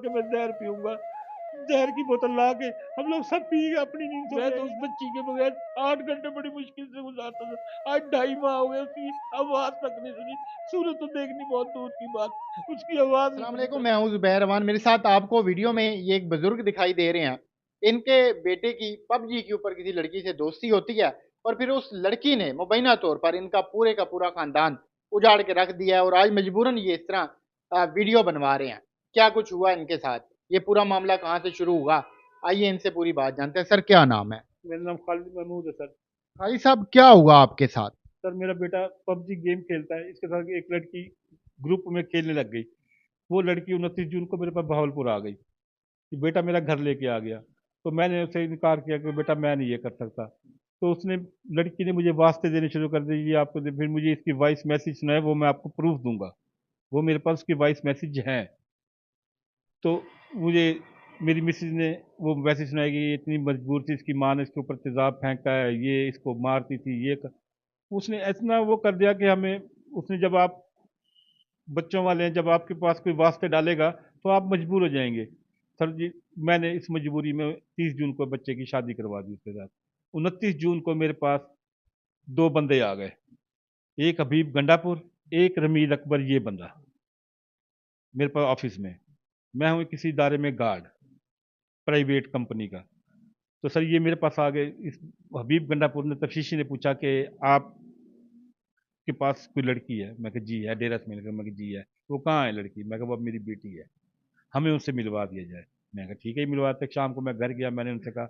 कि मैं जहर पीऊंगा। जहर की बोतल ला के हम लोग सब पी के अपनी नींद सो। मैं तो उस बच्ची के बगैर 8 घंटे बड़ी मुश्किल से गुजारता था। आज 2.5 माह हो गए, उसकी आवाज तक नहीं सुनी। सूरत तो देखनी बहुत दूर की बात, उसकी आवाज नहीं अस्सलाम सुनी वालेकुम, मैंने। मैं हूं ज़ुबैर अमान। मेरे साथ आपको वीडियो में ये एक बुजुर्ग दिखाई दे रहे हैं। इनके बेटे की पबजी के ऊपर किसी लड़की से दोस्ती होती है और फिर उस लड़की ने मुबैना तौर पर इनका पूरे का पूरा खानदान उजाड़ के रख दिया है और आज मजबूरन ये इस तरह वीडियो बनवा रहे हैं। क्या कुछ हुआ इनके साथ, ये पूरा मामला कहाँ से शुरू हुआ, आइए इनसे पूरी बात जानते हैं। सर, क्या नाम है? मेरा नाम खालिद महमूद है सर। भाई साहब, क्या हुआ आपके साथ? सर मेरा बेटा पबजी गेम खेलता है, इसके साथ एक लड़की ग्रुप में खेलने लग गई। वो लड़की 29 जून को मेरे पास बहावलपुर आ गई कि बेटा मेरा घर लेके आ गया। तो मैंने उससे इनकार किया कि बेटा मैं नहीं ये कर सकता। तो उसने, लड़की ने मुझे वास्ते देने शुरू कर दिए, ये आपको फिर मुझे इसकी वॉइस मैसेज सुनाए, वो मैं आपको प्रूफ दूंगा। वो मेरे पास उसकी वॉइस मैसेज हैं। तो मुझे मेरी मिसेज ने वो मैसेज सुनाया कि ये इतनी मजबूर थी, इसकी माँ ने इसके ऊपर तेजाब फेंका है, ये इसको मारती थी, ये कर। उसने इतना वो कर दिया कि हमें, उसने, जब आप बच्चों वाले हैं, जब आपके पास कोई वास्ते डालेगा तो आप मजबूर हो जाएंगे। सर जी, मैंने इस मजबूरी में 30 जून को बच्चे की शादी करवा दी उसके साथ। 29 जून को मेरे पास दो बंदे आ गए, एक हबीब गंडापुर, एक रमील अकबर, ये बंदा मेरे पास ऑफिस में। मैं हूँ किसी इदारे में गार्ड, प्राइवेट कंपनी का। तो सर ये मेरे पास आ गए। इस हबीब गंडापुर ने, तफ्तीशी ने पूछा कि आप के पास कोई लड़की है? मैं कहा जी है। डेरा से मिलकर, मैं कहा जी है। वो कहाँ है लड़की? मैं कहा वो अब मेरी बेटी है, हमें उनसे मिलवा दिया जाए। मैं कहा ठीक है, मिलवाते। शाम को मैं घर गया, मैंने उनसे कहा।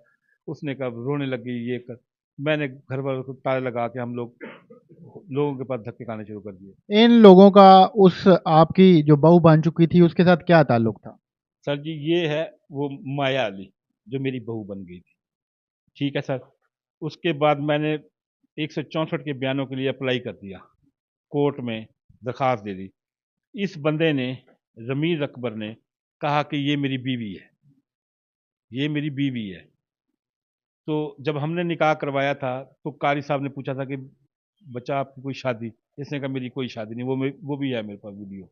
उसने कहा रोने लगी, ये कर। मैंने घर वालों को ताले लगा के हम लोग लोगों के पास धक्के खाने शुरू कर दिए। इन लोगों का उस आपकी जो बहू बन चुकी थी उसके साथ क्या ताल्लुक था? सर जी ये है वो माया अली, जो मेरी बहू बन गई थी। ठीक है सर। उसके बाद मैंने 164 के बयानों के लिए अप्लाई कर दिया, कोर्ट में दरखास्त दे दी। इस बंदे ने, रमीज अकबर ने, कहा कि ये मेरी बीवी है, ये मेरी बीवी है। तो जब हमने निकाह करवाया था तो कारी साहब ने पूछा था कि बच्चा आपकी कोई शादी? इसने कहा मेरी कोई शादी नहीं। वो भी है मेरे पास वीडियो,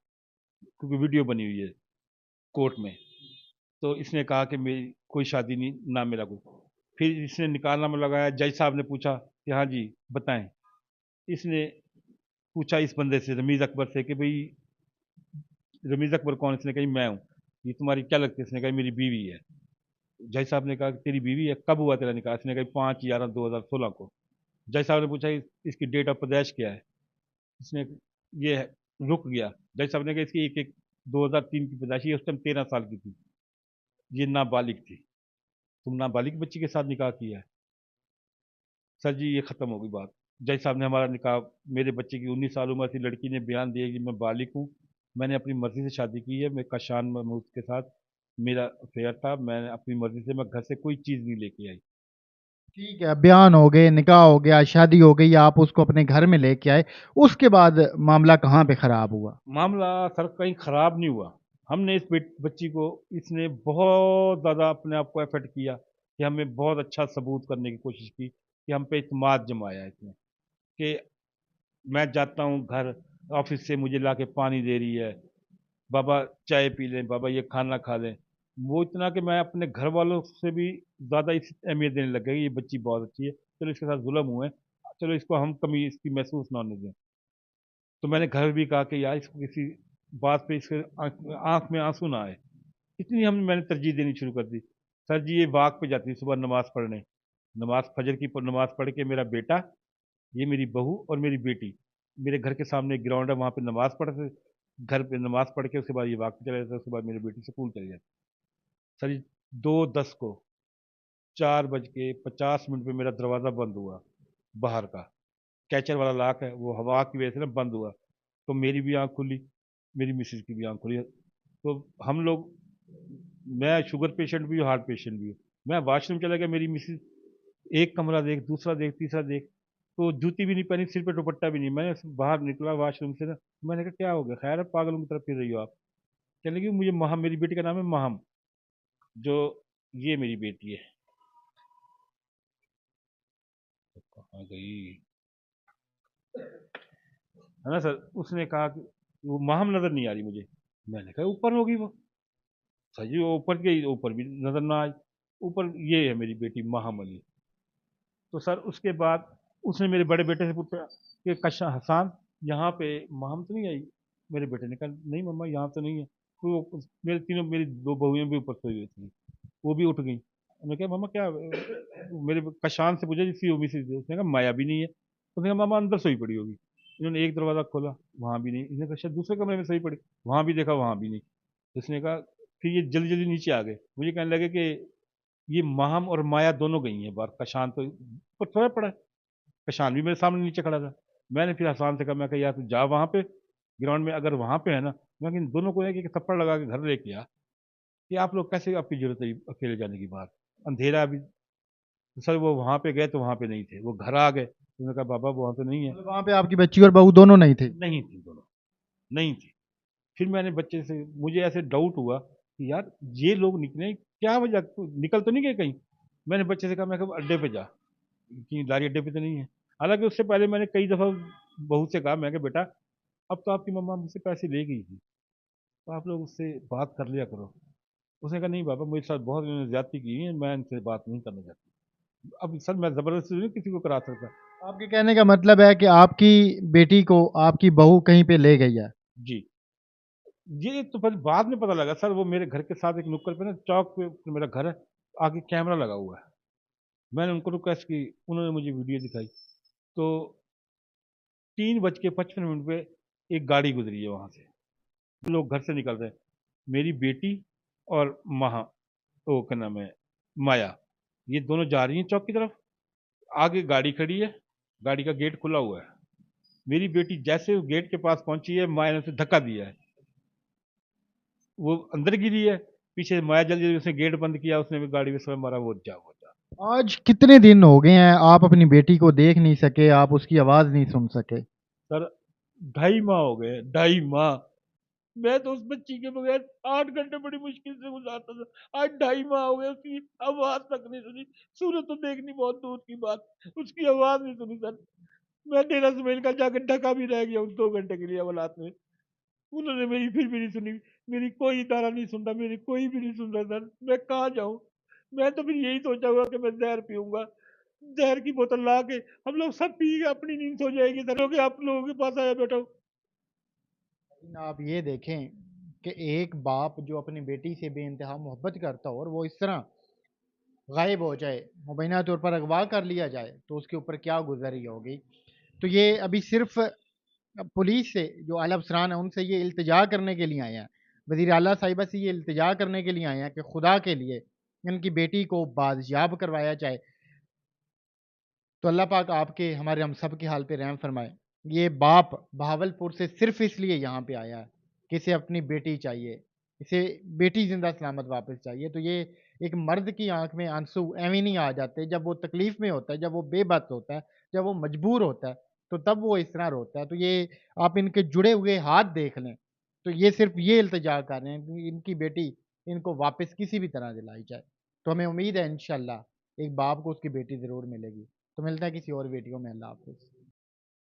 क्योंकि वीडियो बनी हुई है कोर्ट में। तो इसने कहा कि मेरी कोई शादी नहीं, ना मेरा कोई। फिर इसने निकाहनामा लगाया, जज साहब ने पूछा कि हाँ जी बताएं। इसने पूछा इस बंदे से, रमीज अकबर से, कि भाई रमीज अकबर कौन? इसने कही मैं हूँ। ये तुम्हारी क्या लगती है? इसने कहा मेरी बीवी है। जज साहब ने कहा तेरी बीवी है, कब हुआ तेरा निकाह? इसने कहा 5/11/2016 को। जज साहब ने पूछा इसकी डेट ऑफ पैदाइश क्या है? इसने, ये है, रुक गया। जज साहब ने कहा इसकी एक एक 2003 की पैदाइश है, उस टाइम 13 साल की थी, ये नाबालिग थी। तुम नाबालिग बच्ची के साथ निकाह किया है? सर जी ये खत्म हो गई बात। जज साहब ने हमारा निकाह, मेरे बच्चे की 19 साल उम्र थी, लड़की ने बयान दिया कि मैं बालिग हूँ, मैंने अपनी मर्जी से शादी की है, मैं कशान महमूद के साथ मेरा अफेयर था, मैं अपनी मर्जी से, मैं घर से कोई चीज़ नहीं लेके आई। ठीक है, बयान हो गए, निकाह हो गया, शादी हो गई, आप उसको अपने घर में लेके आए। उसके बाद मामला कहाँ पे खराब हुआ? मामला सर कहीं खराब नहीं हुआ। हमने इस बच्ची को, इसने बहुत ज़्यादा अपने आप को एफर्ट किया कि हमें बहुत अच्छा सबूत करने की कोशिश की, कि हम पे इत्मीनान जमाया इसने, कि मैं जाता हूँ घर, ऑफिस से मुझे ला के पानी दे रही है, बाबा चाय पी लें, बाबा ये खाना खा लें। वो इतना कि मैं अपने घर वालों से भी ज़्यादा इस अहमियत देने लग गई, ये बच्ची बहुत अच्छी है, चलो इसके साथ जुल्म हुए, चलो इसको हम कमी इसकी महसूस ना होने दें। तो मैंने घर भी कहा कि यार इसको किसी बात पे, इसके आंख में आंसू ना आए। इतनी मैंने तरजीह देनी शुरू कर दी। सर जी ये वाक पे जाती है सुबह नमाज पढ़ने, नमाज फजर की नमाज पढ़ के, मेरा बेटा, ये मेरी बहू और मेरी बेटी, मेरे घर के सामने ग्राउंड है, वहाँ पे नमाज पढ़ते, घर पे नमाज पढ़ के उसके बाद ये वाक पे चले जाता है, उसके बाद मेरी बेटी स्कूल चली जाती। सर जी 2:10 को, 4:50 पे मेरा दरवाज़ा बंद हुआ बाहर का, कैचर वाला लॉक है, वो हवा की वजह से ना बंद हुआ। तो मेरी भी आंख खुली, मेरी मिसेज की भी आंख खुली। तो हम लोग, मैं शुगर पेशेंट भी हूँ, हार्ट पेशेंट भी हूँ। मैं वॉशरूम चला गया, मेरी मिसेज एक कमरा देख, दूसरा देख, तीसरा देख, तो जूती भी नहीं पहनी, सिर पे दुपट्टा भी नहीं। मैं बाहर निकला वॉशरूम से ना, मैंने कहा क्या हो गया, खैर है, पागलों की तरफ फिर रही हो आप? कहने लगी मुझे महम, मेरी बेटी का नाम है महम, जो, ये मेरी बेटी है। तो कहाँ गई, है ना सर? उसने कहा कि वो महम नजर नहीं आ रही मुझे। मैंने कहा ऊपर होगी वो। सर जी वो ऊपर के ऊपर भी नजर ना आए। ऊपर ये है मेरी बेटी महामली। तो सर उसके बाद उसने मेरे बड़े बेटे से पूछा कि कशा हसान, यहाँ पे महम तो नहीं आई? मेरे बेटे ने कहा नहीं मम्मा यहाँ तो नहीं है। तो मेरे तीनों मेरी दो बहुएं भी ऊपर सोई हुई थी, वो भी उठ गई। मैंने कहा मामा क्या, मेरे कशान से पूछा जिसकी ओबी से, उसने कहा माया भी नहीं है। उसने कहा मामा अंदर सोई पड़ी होगी। इन्होंने एक दरवाजा खोला, वहां भी नहीं। इसने कहा शायद दूसरे कमरे में सोई पड़ी, वहां भी देखा, वहां भी नहीं। उसने कहा, फिर ये जल्दी जल्दी नीचे आ गए। मुझे कहने लगे कि ये माहम और माया दोनों गई हैं बाहर, कशान तो ऊपर सोया पड़ा है। कशान भी मेरे सामने नीचे खड़ा था। मैंने फिर हसान से कहा, मैं कहा यार तू जा वहां पे ग्राउंड में, अगर वहां पे है ना, मैं कि इन दोनों को एक एक थप्पड़ लगा के घर लेके आ। कि आप लोग कैसे, आपकी जरूरत है अकेले जाने की बाहर, अंधेरा भी। तो सर वो वहां पे गए तो वहां पे नहीं थे, वो घर आ गए, तो उन्होंने कहा बाबा वहां तो नहीं है। मतलब वहां पे आपकी बच्ची और बहू दोनों नहीं थे? नहीं थी दोनों, नहीं थी। फिर मैंने बच्चे से, मुझे ऐसे डाउट हुआ कि यार ये लोग निकले क्या वजह, निकल तो नहीं गए कहीं। मैंने बच्चे से कहा, मैं कहा अड्डे पे जा, कि लारी अड्डे पे तो नहीं है। हालांकि उससे पहले मैंने कई दफा बहू से कहा, मैं कहा बेटा अब तो आपकी मम्मा मुझसे पैसे ले गई थी, तो आप लोग उससे बात कर लिया करो। उसने कहा नहीं बाबा मेरे साथ बहुत इन्होंने ज्यादती की है, मैं इनसे बात नहीं करना चाहती। अब सर मैं जबरदस्ती नहीं किसी को करा सकता। आपके कहने का मतलब है कि आपकी बेटी को आपकी बहू कहीं पे ले गई है? जी, ये तो फिर बाद में पता लगा सर, वो मेरे घर के साथ एक नुक्कड़ पे ना, चौक पे मेरा घर है, आगे कैमरा लगा हुआ है। मैंने उनको रिक्वेस्ट की, उन्होंने मुझे वीडियो दिखाई। तो 3:55 पे एक गाड़ी गुजरी है वहां से, लोग घर से निकल रहे हैं, मेरी बेटी और महा, वो क्या नाम है, माया, ये दोनों जा रही हैं चौक की तरफ। आगे गाड़ी खड़ी है, गाड़ी का गेट खुला हुआ है। मेरी बेटी जैसे वो गेट के पास पहुंची है, माया ने उसे धक्का दिया है, वो अंदर गिरी है। पीछे माया जल्दी जल्दी उसने गेट बंद किया, उसने भी गाड़ी में स्वयं मारा, वो जा वो जा। आज कितने दिन हो गए हैं आप अपनी बेटी को देख नहीं सके, आप उसकी आवाज नहीं सुन सके? सर 2.5 माह हो गए, 2.5 माह। मैं तो उस बच्ची के बगैर 8 घंटे बड़ी मुश्किल से गुजारता था, आज 2.5 माह हो गए, उसकी आवाज तक नहीं सुनी। सूरत तो देखनी बहुत दूर की बात, उसकी आवाज नहीं सुनी सर। मैं डेरा सुमेल का जाकर ढका भी रह गया उस 2 घंटे के लिए अवलात में। उन्होंने मेरी फिर भी नहीं सुनी, मेरी कोई इदारा नहीं सुन रहा, मेरी कोई भी नहीं सुन रहा सर, मैं कहाँ जाऊँ। मैं तो फिर यही सोचा हुआ कि मैं जहर पीऊंगा, जहर की बोतल ला के हम लोग सब पी के अपनी नींद सो जाएगी सर, क्योंकि आप लोगों के पास आया बैठा हूँ। लेकिन आप ये देखें कि एक बाप जो अपनी बेटी से बेइंतहा मोहब्बत करता हो और वो इस तरह गायब हो जाए, मुबैना तौर पर अगवा कर लिया जाए, तो उसके ऊपर क्या गुजरी होगी। तो ये अभी सिर्फ पुलिस से जो आला अफसरान है उनसे ये इल्तिजा करने के लिए आए हैं, वज़ीर आला साहिबा से ये इल्तिजा करने के लिए आए हैं कि खुदा के लिए इनकी बेटी को बाजियाब करवाया जाए। तो अल्लाह पाक आपके हमारे हम सब के हाल पे रहम फरमाए। ये बाप बहावलपुर से सिर्फ इसलिए यहाँ पे आया है कि इसे अपनी बेटी चाहिए, इसे बेटी जिंदा सलामत वापस चाहिए। तो ये एक मर्द की आंख में आंसू एवं नहीं आ जाते, जब वो तकलीफ में होता है, जब वो बेबस होता है, जब वो मजबूर होता है, तो तब वो इस तरह रोता है। तो ये आप इनके जुड़े हुए हाथ देख लें, तो ये सिर्फ ये इल्तिजा कर रहे हैं कि इनकी बेटी इनको वापस किसी भी तरह दिलाई जाए। तो हमें उम्मीद है इंशाल्लाह एक बाप को उसकी बेटी ज़रूर मिलेगी। तो मिलता है किसी और वीडियो में। अल्लाह हाफ़िज़।